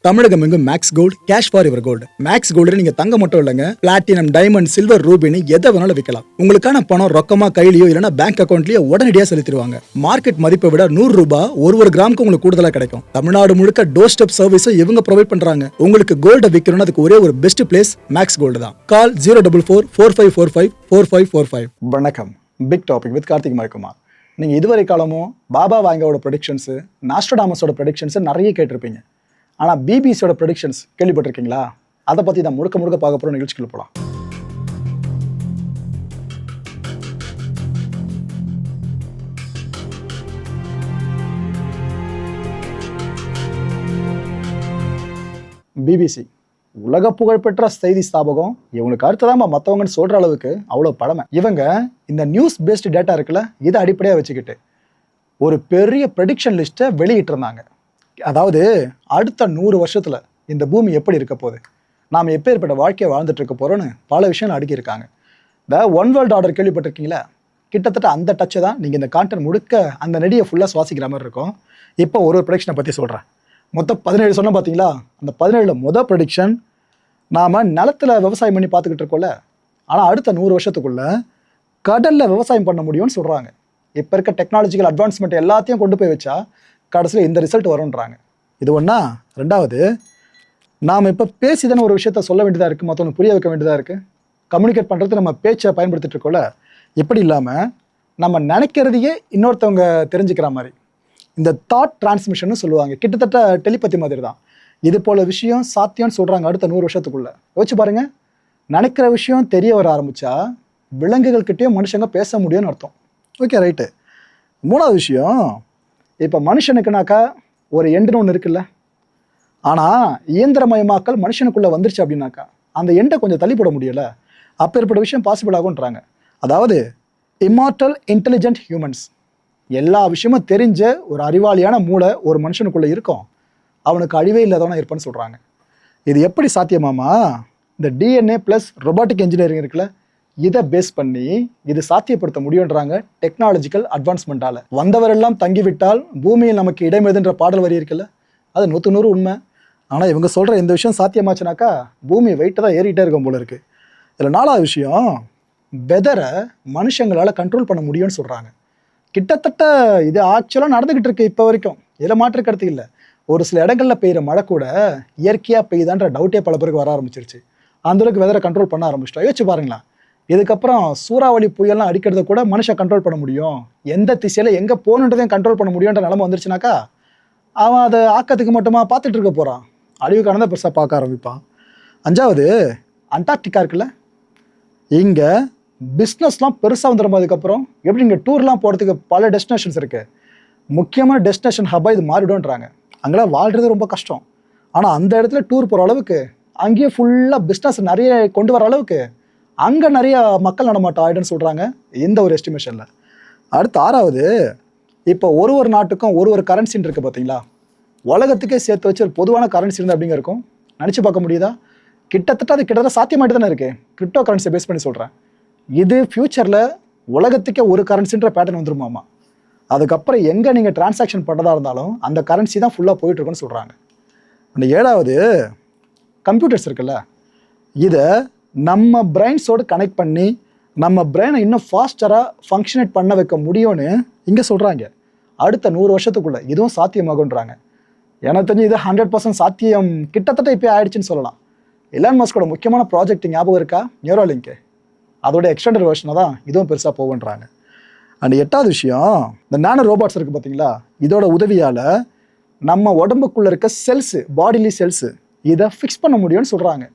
தமிழகம் எங்கும் Max Gold cash for your gold. Max Gold நீங்க தங்க மட்டும் இல்லைங்க, பிளாட்டினம், டைமண்ட், சில்வர், ரூபினி எதை வேணாலும் விற்கலாம். உங்களுக்கான பணம் ரொக்கமா கையிலயோ இல்லைன்னா பேங்க் அக்கௌண்ட்லயோ உடனடியாக செலுத்திடுவாங்க. மார்க்கெட் மதிப்பை விட 100 ரூபாய் ஒரு கிராமுக்கு உங்களுக்கு கூடுதலாக கிடைக்கும். தமிழ்நாடு முழுக்க டோர் ஸ்டெப் சர்வீஸும் இவங்க ப்ரொவைட் பண்றாங்க. உங்களுக்கு கோல்ட விற்கணும்னு அதுக்கு ஒரே ஒரு பெஸ்ட் பிளேஸ் மேக்ஸ் கோல்டு தான். கால் 04445454545. வணக்கம். Big topic with Karthik மயக்குமார். நீங்க இதுவரை காலமும் பாபா வாங்கோட ப்ரெடிக்ஷன்ஸ், நாஸ்ட்ராடாமஸோட ப்ரெடிக்ஷன்ஸ் நிறைய கேட்டிருப்பீங்க. ஆனால் பிபிசியோட ப்ரெடிக்ஷன்ஸ் கேள்விப்பட்டிருக்கீங்களா? அதை பற்றி தான் முழுக்க பார்க்க போகிற நிகழ்ச்சிக்குள்ள போகலாம். பிபிசி உலக புகழ்பெற்ற செய்தி ஸ்தாபகம். இவங்களுக்கு அடுத்ததான் மற்றவங்கன்னு சொல்கிற அளவுக்கு அவ்வளோ பழமை. இவங்க இந்த நியூஸ் பேஸ்டு டேட்டா இருக்குல்ல, இதை அடிப்படையாக வச்சுக்கிட்டு ஒரு பெரிய ப்ரெடிக்ஷன் லிஸ்ட்டை வெளியிட்டு இருந்தாங்க. அதாவது அடுத்த 100 வருஷத்தில் இந்த பூமி எப்படி இருக்க போகுது, நாம் எப்பேற்பட்ட வாழ்க்கையை வாழ்ந்துட்டு இருக்க போகிறோன்னு பல விஷயங்கள் அடுக்கியிருக்காங்க. இந்த ஒன் வேர்ல்டு ஆர்டர் கேள்விப்பட்டிருக்கீங்களா? கிட்டத்தட்ட அந்த டச்சை தான் நீங்கள் இந்த கான்டென்ட் முழுக்க அந்த நெடியை ஃபுல்லாக சுவாசிக்கிற மாதிரி இருக்கும். இப்போ ஒரு ப்ரெடிக்ஷனை பற்றி சொல்கிறேன். மொத்தம் 17 சொன்னால் பார்த்தீங்களா? அந்த 17 முதல் ப்ரெடிக்ஷன், நாம் நிலத்தில் விவசாயம் பண்ணி பார்த்துக்கிட்டு இருக்கோம்ல, ஆனால் அடுத்த 100 வருஷத்துக்குள்ளே கடலில் விவசாயம் பண்ண முடியும்னு சொல்கிறாங்க. இப்போ இருக்க டெக்னாலஜிக்கல் அட்வான்ஸ்மெண்ட் எல்லாத்தையும் கொண்டு போய் வச்சா கடைசியில் இந்த ரிசல்ட் வரும்ன்றாங்க. இது ஒன்றா. ரெண்டாவது, நாம் இப்போ பேசி தானே ஒரு விஷயத்த சொல்ல வேண்டியதாக இருக்குது, மற்றவங்க புரிய வைக்க வேண்டியதாக இருக்குது. கம்யூனிகேட் பண்ணுறது நம்ம பேச்சை பயன்படுத்திட்டு இருக்கோம்ல, எப்படி இல்லாமல் நம்ம நினைக்கிறதையே இன்னொருத்தவங்க தெரிஞ்சுக்கிற மாதிரி இந்த தாட் டிரான்ஸ்மிஷன் சொல்லுவாங்க. கிட்டத்தட்ட டெலிபதி மாதிரி தான். இது போல் விஷயம் சாத்தியம்னு சொல்கிறாங்க அடுத்த 100 வருஷத்துக்குள்ளே. யோசிச்சு பாருங்கள், நினைக்கிற விஷயம் தெரிய வர ஆரம்பித்தா விலங்குகள்கிட்டையும் மனுஷங்க பேச முடியும்னு அர்த்தம். Okay, right. மூணாவது விஷயம், இப்போ மனுஷனுக்குனாக்கா ஒரு எண்டுன்னு ஒன்று இருக்குல்ல, ஆனால் இயந்திரமயமாக்கல் மனுஷனுக்குள்ளே வந்துருச்சு அப்படின்னாக்கா அந்த எண்டை கொஞ்சம் தள்ளி போட முடியலை. அப்பேற்பட்ட விஷயம் பாசிபிள் ஆகுன்றாங்க. அதாவது இம்மார்டல் இன்டெலிஜென்ட் ஹியூமன்ஸ், எல்லா விஷயமும் தெரிஞ்ச ஒரு அறிவாளியான மூளை ஒரு மனுஷனுக்குள்ளே இருக்கும், அவனுக்கு அழிவே இல்லாதவனா இருப்பான்னு சொல்கிறாங்க. இது எப்படி சாத்தியமாமா? இந்த டிஎன்ஏ ப்ளஸ் ரொபாட்டிக் இன்ஜினியரிங் இருக்குல்ல, இதை பேஸ் பண்ணி இது சாத்தியப்படுத்த முடியுன்றாங்க டெக்னாலஜிக்கல் அட்வான்ஸ்மெண்ட்டால். வந்தவரெல்லாம் தங்கிவிட்டால் பூமியில் நமக்கு இடமேதுன்ற பாடல் வரி இருக்குல்ல, அது 100% உண்மை. ஆனால் இவங்க சொல்கிற இந்த விஷயம் சாத்தியமாச்சுனாக்கா பூமி வெயிட்டை தான் ஏறிட்டே இருக்கும் போல இருக்குது. இதில் நாலாவது விஷயம், வெதரை மனுஷங்களால் கண்ட்ரோல் பண்ண முடியும்னு சொல்கிறாங்க. கிட்டத்தட்ட இது ஆக்சுவலாக நடந்துக்கிட்டு இருக்கு இப்போ வரைக்கும், இதில் மாற்று கருத்து இல்லை. ஒரு சில இடங்களில் பெய்கிற மழை கூட இயற்கையாக பெய்யுதான்ற டவுட்டே பல பேருக்கு வர ஆரம்பிச்சிருச்சு. அந்தளவுக்கு வெதரை கண்ட்ரோல் பண்ண ஆரம்பிச்சிட்டோம். யோசிச்சு பாருங்களா, இதுக்கப்புறம் சூறாவளி புயல்லாம் அடிக்கிறத கூட மனுஷன் கண்ட்ரோல் பண்ண முடியும், எந்த திசையில் எங்கே போகணுன்றதையும் கண்ட்ரோல் பண்ண முடியுன்ற நிலைமை வந்துருச்சுனாக்கா அவன் அதை ஆக்கத்துக்கு மட்டுமா பார்த்துட்டு இருக்க போகிறான், அழிவுக்கானதை பெருசாக பார்க்க ஆரம்பிப்பான். அஞ்சாவது, அண்டார்டிகா இருக்குல்ல, இங்கே பிஸ்னஸ்லாம் பெருசாக வந்துடும். அதுக்கப்புறம் எப்படி இங்கே டூர்லாம் போகிறதுக்கு பல டெஸ்டினேஷன்ஸ் இருக்குது, முக்கியமான டெஸ்டினேஷன் ஹப்பாக இது மாறிடும்ன்றாங்க. அங்கெல்லாம் வாழ்கிறது ரொம்ப கஷ்டம், ஆனால் அந்த இடத்துல டூர் போகிற அளவுக்கு, அங்கேயே ஃபுல்லாக பிஸ்னஸ் நிறைய கொண்டு வர அளவுக்கு அங்கே நிறைய மக்கள் நடமாட்டம் ஆகிடுன்னு சொல்கிறாங்க இந்த ஒரு எஸ்டிமேஷனில். அடுத்து ஆறாவது, இப்போ ஒரு நாட்டுக்கும் ஒரு கரன்சின்னு இருக்குது பார்த்தீங்களா, உலகத்துக்கே சேர்த்து வச்சு ஒரு பொதுவான கரன்சி இருந்து அப்படிங்க இருக்கும். நினச்சி பார்க்க முடியுதா? கிட்டத்தட்ட சாத்தியமாயிட்டு தானே இருக்குது. கிரிப்டோ கரன்சியை பேஸ் பண்ணி சொல்கிறேன். இது ஃப்யூச்சரில் உலகத்துக்கே ஒரு கரன்சின்ற பேட்டர்ன் வந்துருமாமா. அதுக்கப்புறம் எங்கே நீங்கள் டிரான்சாக்ஷன் பண்ணுறதா இருந்தாலும் அந்த கரன்சி தான் ஃபுல்லாக போயிட்டுருக்குன்னு சொல்கிறாங்க. அந்த ஏழாவது, கம்ப்யூட்டர்ஸ் இருக்குல்ல, இதை நம்ம பிரெயின்ஸோடு கனெக்ட் பண்ணி நம்ம பிரெயினை இன்னும் ஃபாஸ்டராக ஃபங்க்ஷனேட் பண்ண வைக்க முடியும்னு இங்கே சொல்கிறாங்க. அடுத்த 100 வருஷத்துக்குள்ளே இதுவும் சாத்தியமாகுன்றாங்க. எனக்கு தெரிஞ்சு இது 100% சாத்தியம் கிட்டத்தட்ட இப்போ ஆயிடுச்சுன்னு சொல்லலாம். எலான் மஸ்கோட முக்கியமான ப்ராஜெக்ட் ஞாபகம் இருக்கா? நியூரோலிங்க். அதோட எக்ஸ்டெண்டட் வெர்ஷனை தான் இதுவும் பெருசாக போகுன்றாங்க. அண்ட் எட்டாவது விஷயம், இந்த நானோ ரோபாட்ஸ் இருக்குது பார்த்தீங்களா, இதோட உதவியால் நம்ம உடம்புக்குள்ளே இருக்க செல்ஸு, பாடிலி செல்ஸு, இதை ஃபிக்ஸ் பண்ண முடியும்னு சொல்கிறாங்க.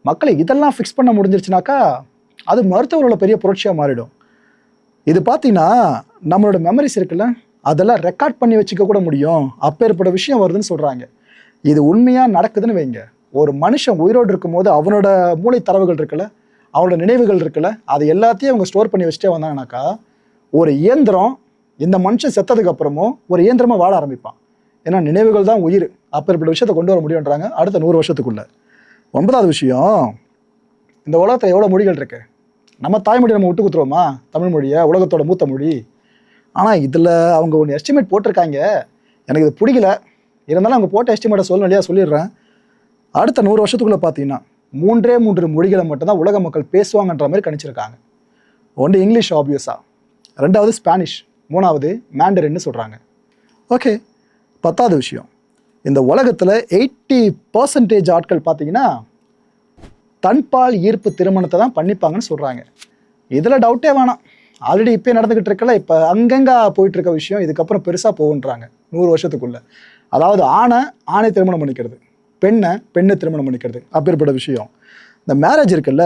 மக்களை இதெல்லாம் ஃபிக்ஸ் பண்ண முடிஞ்சிருச்சுனாக்கா அது மருத்துவர்களோட பெரிய புரட்சியாக மாறிடும். இது பார்த்தீங்கன்னா நம்மளோட மெமரிஸ் இருக்குல்ல, அதெல்லாம் ரெக்கார்ட் பண்ணி வச்சுக்க கூட முடியும், அப்பேற்பட்ட விஷயம் வருதுன்னு சொல்கிறாங்க. இது உண்மையாக நடக்குதுன்னு வைங்க, ஒரு மனுஷன் உயிரோடு இருக்கும்போது அவனோட மூளை தரவுகள் இருக்குல்ல, அவனோட நினைவுகள் இருக்குல்ல, அது எல்லாத்தையும் அவங்க ஸ்டோர் பண்ணி வச்சுட்டே வந்தாங்கனாக்கா ஒரு இயந்திரம் இந்த மனுஷன் செத்ததுக்கு அப்புறமும் ஒரு இயந்திரமாக வாழ ஆரம்பிப்பான். ஏன்னா நினைவுகள் தான் உயிர். அப்பேற்பட்ட விஷயத்தை கொண்டு வர முடியுன்றாங்க அடுத்த 100 வருஷத்துக்குள்ளே. 9வது விஷயம், இந்த உலகத்தில் எவ்வளோ மொழிகள் இருக்கு, நம்ம தாய்மொழி நம்ம விட்டு கொடுத்துருவோமா, தமிழ் மொழியை, உலகத்தோட மூத்த மொழி. ஆனால் இதில் அவங்க ஒன்று எஸ்டிமேட் போட்டிருக்காங்க, எனக்கு இது பிடிக்கல, இருந்தாலும் அவங்க போட்ட எஸ்டிமேட்டை சொல்லிடுறேன். அடுத்த 100 வருஷத்துக்குள்ள பார்த்தீங்கன்னா 3 மொழிகளை மட்டும்தான் உலக மக்கள் பேசுவாங்கன்ற மாதிரி கணிச்சிருக்காங்க. ஒன்று இங்கிலீஷ் ஆப்வியஸா, 2வது ஸ்பானிஷ், 3வது மேண்டரின்னு சொல்கிறாங்க. ஓகே, 10வது விஷயம், இந்த உலகத்தில் 80% ஆட்கள் பார்த்தீங்கன்னா தன்பால் ஈர்ப்பு திருமணத்தை தான் பண்ணிப்பாங்கன்னு சொல்கிறாங்க. இதில் டவுட்டே வேணாம், ஆல்ரெடி இப்போ நடந்துக்கிட்டு இருக்கல, இப்போ அங்கங்கே போயிட்டு இருக்க விஷயம் இதுக்கப்புறம் பெருசாக போகுன்றாங்க 100 வருஷத்துக்குள்ள. அதாவது ஆணை திருமணம் பண்ணிக்கிறது, பெண்ணை திருமணம் பண்ணிக்கிறது, அப்பேற்பட்ட விஷயம். இந்த மேரேஜ் இருக்குல்ல,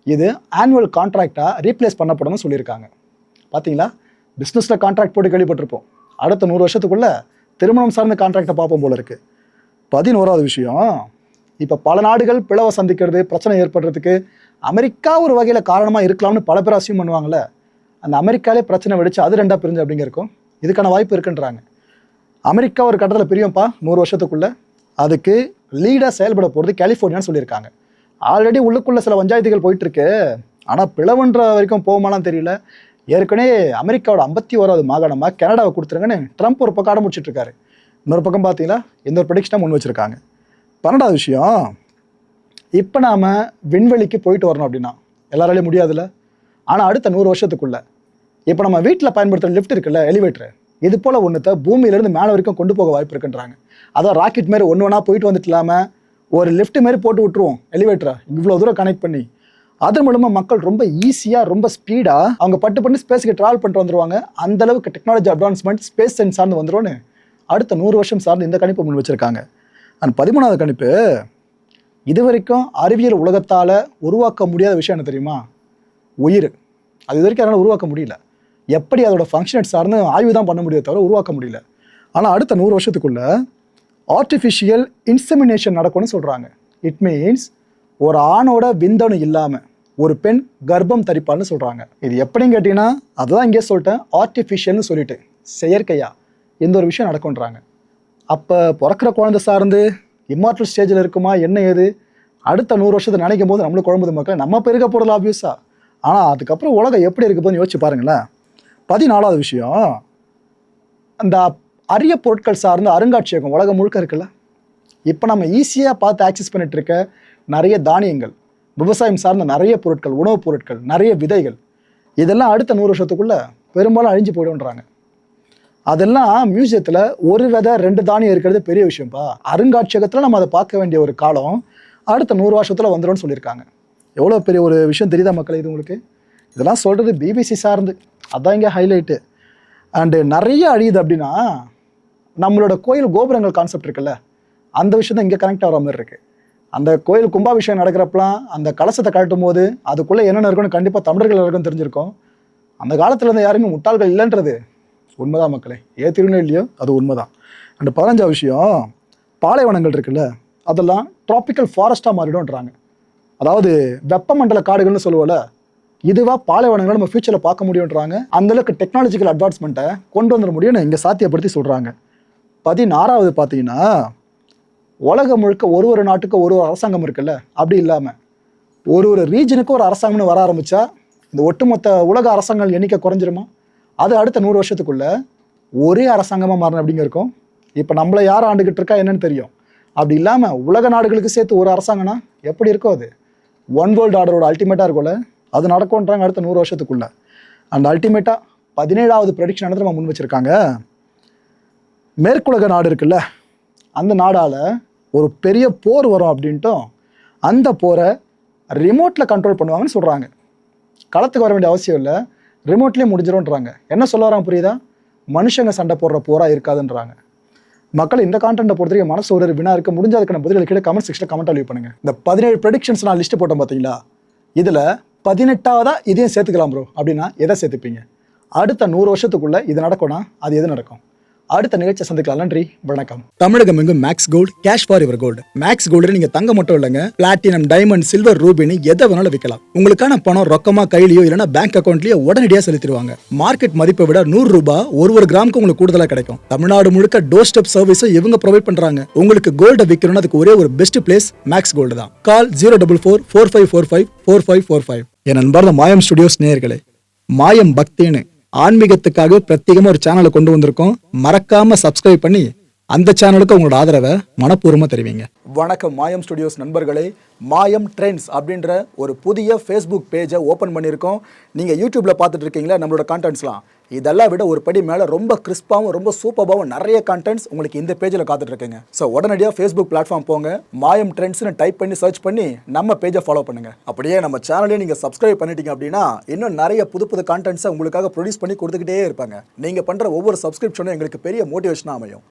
இது ஆனுவல் கான்ட்ராக்டாக ரீப்ளேஸ் பண்ணப்படணும்னு சொல்லியிருக்காங்க. பார்த்தீங்களா, பிஸ்னஸில் கான்ட்ராக்ட் போட்டு கேள்விப்பட்டிருப்போம். அடுத்த 100 வருஷத்துக்குள்ள திருமணம் சார்ந்த கான்ட்ராக்டை பார்ப்போம் போல இருக்கு. 11வது விஷயம், இப்போ பல நாடுகள் பிளவை சந்திக்கிறது, பிரச்சனை ஏற்படுறதுக்கு அமெரிக்கா ஒரு வகையில் காரணமாக இருக்கலாம்னு பல பேர் அசியூம் பண்ணுவாங்கள்ல. அந்த அமெரிக்காலே பிரச்சனை வெடிச்சு அது 2ஆக பிரிஞ்சு அப்படிங்கிறக்கும் இதுக்கான வாய்ப்பு இருக்குன்றாங்க. அமெரிக்கா ஒரு கட்டத்தில் பிரியும்ப்பா 100 வருஷத்துக்குள்ள. அதுக்கு லீடாக செயல்பட போகிறது கலிஃபோர்னியான்னு சொல்லியிருக்காங்க. ஆல்ரெடி உள்ளுக்குள்ள சில பஞ்சாயத்துகள் போயிட்டுருக்கு, ஆனால் பிளவுன்ற வரைக்கும் போகுமாலாம் தெரியல. ஏற்கனவே அமெரிக்காவோட 51வது மாகாணமாக கனடாவை கொடுத்துருங்கன்னு ட்ரம்ப் ஒரு பக்கம் ஆரம்பிச்சுட்டு இருக்காரு. இன்னொரு பக்கம் பார்த்தீங்கன்னா இந்த ஒரு ப்ரெடிக்ஷனாக முன் வச்சுருக்காங்க. 12வது விஷயம், இப்போ நாம் விண்வெளிக்கு போயிட்டு வரணும் அப்படின்னா எல்லாராலையும் முடியாதுல்ல. ஆனால் அடுத்த 100 வருஷத்துக்குள்ள இப்போ நம்ம வீட்டில் பயன்படுத்துகிற லிஃப்ட் இருக்குல்ல, எலிவேட்டர், இது போல் ஒன்றுத்தை பூமியிலேருந்து மேலே வரைக்கும் கொண்டு போக வாய்ப்பு இருக்குன்றாங்க. அதான் ராக்கெட் மாரி ஒன்று போயிட்டு வந்துட்டு இல்லாமல் ஒரு லிஃப்ட் மாரி போட்டு விட்டுருவோம் எலிவேட்டரை, இவ்வளோ தூரம் கனெக்ட் பண்ணி. அது மூலமாக மக்கள் ரொம்ப ஈஸியாக ரொம்ப ஸ்பீடாக அவங்க பட்டு ஸ்பேஸுக்கு ட்ராவல் பண்ணிட்டு வந்துருவாங்க. அந்தளவுக்கு டெக்னாலஜி அட்வான்ஸ்மெண்ட் ஸ்பேஸ் சயின்ஸ் சார்ந்து வந்துடும்னு அடுத்த 100 வருஷம் சார்ந்து இந்த கணிப்பு முன் வச்சுருக்காங்க. அண்ட் 13வது கணிப்பு, இது வரைக்கும் அறிவியல் உலகத்தால் உருவாக்க முடியாத விஷயம் என்ன தெரியுமா? உயிர். அது இது வரைக்கும் அதனால் உருவாக்க முடியல. எப்படி அதோட ஃபங்க்ஷனட் சார்ந்து ஆய்வு தான் பண்ண முடியாது தவிர உருவாக்க முடியல. ஆனால் அடுத்த 100 வருஷத்துக்குள்ள ஆர்டிஃபிஷியல் இன்செமினேஷன் நடக்கும்னு சொல்கிறாங்க. இட் மீன்ஸ் ஒரு ஆணோட விந்தணு இல்லாமல் ஒரு பெண் கர்ப்பம் தரிப்பான்னு சொல்கிறாங்க. இது எப்படின்னு கேட்டிங்கன்னா அதுதான் இங்கே சொல்லிட்டேன், ஆர்டிஃபிஷியல்னு சொல்லிட்டு செயற்கையாக எந்த ஒரு விஷயம் நடக்கும்ன்றாங்க. அப்போ பிறக்கிற குழந்தை சார்ந்து இம்மார்டல் ஸ்டேஜில் இருக்குமா என்ன ஏது அடுத்த 100 வருஷத்தை நினைக்கும் போது நம்மளுக்கு குழம்புது மக்கள். நம்ம பெருக போகிறது ஆப்வியஸாக, ஆனால் அதுக்கப்புறம் உலகம் எப்படி இருக்க போதுன்னு யோசிச்சு பாருங்களேன். 14வது விஷயம், அந்த அரிய பொருட்கள் சார்ந்த அருங்காட்சியகம் உலகம் முழுக்க இருக்குல்ல. இப்போ நம்ம ஈஸியாக பார்த்து ஆக்சஸ் பண்ணிட்டு இருக்க நிறைய தானியங்கள், விவசாயம் சார்ந்த நிறைய பொருட்கள், உணவுப் பொருட்கள், நிறைய விதைகள், இதெல்லாம் அடுத்த 100 வருஷத்துக்குள்ள பெரும்பாலும் அழிஞ்சு போயிடும்ன்றாங்க. அதெல்லாம் மியூசியத்தில் ஒரு விதை 2 தானியம் இருக்கிறது பெரிய விஷயம்ப்பா. அருங்காட்சியகத்தில் நம்ம அதை பார்க்க வேண்டிய ஒரு காலம் அடுத்த 100 வருஷத்தில் வந்துடும்னு சொல்லியிருக்காங்க. எவ்வளோ பெரிய ஒரு விஷயம் தெரியுதா மக்கள் இது உங்களுக்கு? இதெல்லாம் சொல்கிறது பிபிசி சார்ந்து, அதான் இங்கே ஹைலைட்டு. அண்டு நிறைய அழியுது அப்படின்னா நம்மளோட கோயில் கோபுரங்கள் கான்செப்ட் இருக்குல்ல, அந்த விஷயம் தான் இங்கே கனெக்ட் ஆகிற மாதிரி இருக்குது. அந்த கோயில் கும்பாபிஷேகம் நடக்கிறப்பலாம் அந்த கலசத்தை கழட்டும் போது அதுக்குள்ளே என்னென்ன இருக்குன்னு கண்டிப்பாக தமிழர்கள் எல்லாருக்கும் தெரிஞ்சிருக்கும். அந்த காலத்தில் இருந்து யாருமே முட்டாள்கள் இல்லைன்றது உண்மைதான் மக்களே, ஏற்றிருந்தோ இல்லையோ அது உண்மைதான். அண்ட் 15வது விஷயம், பாலைவனங்கள் இருக்குல்ல, அதெல்லாம் ட்ராபிக்கல் ஃபாரஸ்ட்டாக மாறிடும்ன்றாங்க. அதாவது வெப்பமண்டல காடுகள்னு சொல்லுவோம்ல, இதுவாக பாலைவனங்களை நம்ம ஃபியூச்சரில் பார்க்க முடியுன்றாங்க. அந்தளவுக்கு டெக்னாலஜிக்கல் அட்வான்ஸ்மெண்ட்டை கொண்டு வந்துட முடியும்னு இங்கே சாத்தியப்படுத்தி சொல்கிறாங்க. 16வது பார்த்தீங்கன்னா, உலகம் முழுக்க ஒரு நாட்டுக்கு ஒரு அரசாங்கம் இருக்குல்ல, அப்படி இல்லாமல் ஒரு ரீஜனுக்கு ஒரு அரசாங்கம்னு வர ஆரம்பித்தா இந்த ஒட்டுமொத்த உலக அரசாங்கங்கள் எண்ணிக்கை குறைஞ்சிருமா? அது அடுத்த 100 வருஷத்துக்குள்ள ஒரே அரசாங்கமாக மாறணும் அப்படிங்க இருக்கும். இப்போ நம்மளை யார் ஆண்டுகிட்டு இருக்கா என்னன்னு தெரியும். அப்படி இல்லாமல் உலக நாடுகளுக்கு சேர்த்து ஒரு அரசாங்கம்னா எப்படி இருக்கும்? அது ஒன் வேர்ல்டு ஆர்டரோட அல்டிமேட்டாக இருக்கும்ல, அது நடக்கும்ன்றாங்க அடுத்த 100 வருஷத்துக்குள்ள. அந்த அல்டிமேட்டாக 17வது ப்ரெடிக்ஷன் நம்ம முன் வச்சுருக்காங்க. மேற்குலக நாடு இருக்குல்ல, அந்த நாடால் ஒரு பெரிய போர் வரும் அப்படின்ட்டும் அந்த போரை ரிமோட்டில் கண்ட்ரோல் பண்ணுவாங்கன்னு சொல்கிறாங்க. களத்துக்கு வர வேண்டிய அவசியம் இல்லை, ரிமோட்லேயே முடிஞ்சிடும்ன்றாங்க. என்ன சொல்ல வராங்க புரியுதா? மனுஷங்க சண்டை போடுற போராக இருக்காதுன்றாங்க. மக்கள் இந்த கான்டென்ட்டை பொறுத்தவரைக்கும் மனசு ஒரு வினா இருக்க முடிஞ்ச அதுக்கான பதில்கள் கீழே கமெண்ட் செக்ஷனில் கமெண்ட் லீவ் பண்ணுங்க. இந்த 17 ப்ரெடிக்ஷன்ஸ் நான் லிஸ்ட்டு போட்டேன் பார்த்தீங்களா, இதில் 18ஆவதா இதையும் சேர்த்துக்கலாம் ப்ரோ அப்படின்னா எதை சேர்த்துப்பீங்க? அடுத்த 100 வருஷத்துக்குள்ள இது நடக்கும்னா அது எது நடக்கும்? அடுத்த நிகழ்ச்சியை சந்திக்கலாம். நன்றி, வணக்கம். தமிழகம் எங்கும் Max Gold, cash for your gold. Max Gold நீங்க தங்க மட்டும் இல்லைங்க, பிளாட்டினம், டைமண்ட், சில்வர், ரூபினி எதை வேணாலும் விற்கலாம். உங்களுக்கான பணம் ரொக்கமா கையிலயோ இல்லைன்னா பேங்க் அக்கௌண்ட்லயோ உடனடியாக செலுத்திடுவாங்க. மார்க்கெட் மதிப்பை விட 100 ரூபாய் ஒரு கிராமுக்கு உங்களுக்கு கூடுதலாக கிடைக்கும். தமிழ்நாடு முழுக்க டோர் ஸ்டெப் சர்வீஸை இவங்க ப்ரொவைட் பண்றாங்க. உங்களுக்கு கோல்டை விற்கணும்னு அதுக்கு ஒரே ஒரு பெஸ்ட் பிளேஸ் மேக்ஸ் கோல்டு தான். கால் 04445454545. என் அன்பார்ந்த மாயம் ஸ்டுடியோஸ் நேயர்களே, மாயம் பக்தின்னு ஆன்மீகத்துக்காக பிரத்யேகமாக ஒரு சேனலை கொண்டு வந்திருக்கோம். மறக்காம சப்ஸ்கிரைப் பண்ணி அந்த சேனலுக்கு உங்களோட ஆதரவை மனப்பூர்வமாக தெரிவிங்க. வணக்கம் மாயம் ஸ்டுடியோஸ் நண்பர்களே. மாயம் ட்ரெண்ட்ஸ் அப்படின்ற ஒரு புதிய ஃபேஸ்புக் பேஜை ஓப்பன் பண்ணியிருக்கோம். நீங்கள் யூடியூப்பில் பார்த்துட்டு இருக்கீங்களா நம்மளோட கான்டென்ட்ஸ்லாம், இதெல்லாம் விட ஒரு படி மேலே ரொம்ப கிறிஸ்பாகவும் ரொம்ப சூப்பராகவும் நிறைய கான்டென்ட்ஸ் உங்களுக்கு இந்த பேஜில் காத்துட்ருக்குங்க. ஸோ உடனடியாக ஃபேஸ்புக் பிளாட்ஃபார்ம் போங்க, மாயம் ட்ரெண்ட்ஸ்னு டைப் பண்ணி சர்ச் பண்ணி நம்ம பேஜை ஃபாலோ பண்ணுங்கள். அப்படியே நம்ம சேனலையும் நீங்கள் சப்ஸ்கிரைப் பண்ணிட்டீங்க அப்படின்னா இன்னும் நிறைய புது புது கான்டென்ட்ஸை உங்களுக்காக ப்ரொடியூஸ் பண்ணி கொடுத்துக்கிட்டே இருப்பாங்க. நீங்கள் பண்ணுற ஒவ்வொரு சப்ஸ்கிரிப்ஷனும் எங்களுக்கு பெரிய மோட்டிவேஷனாக அமையும்.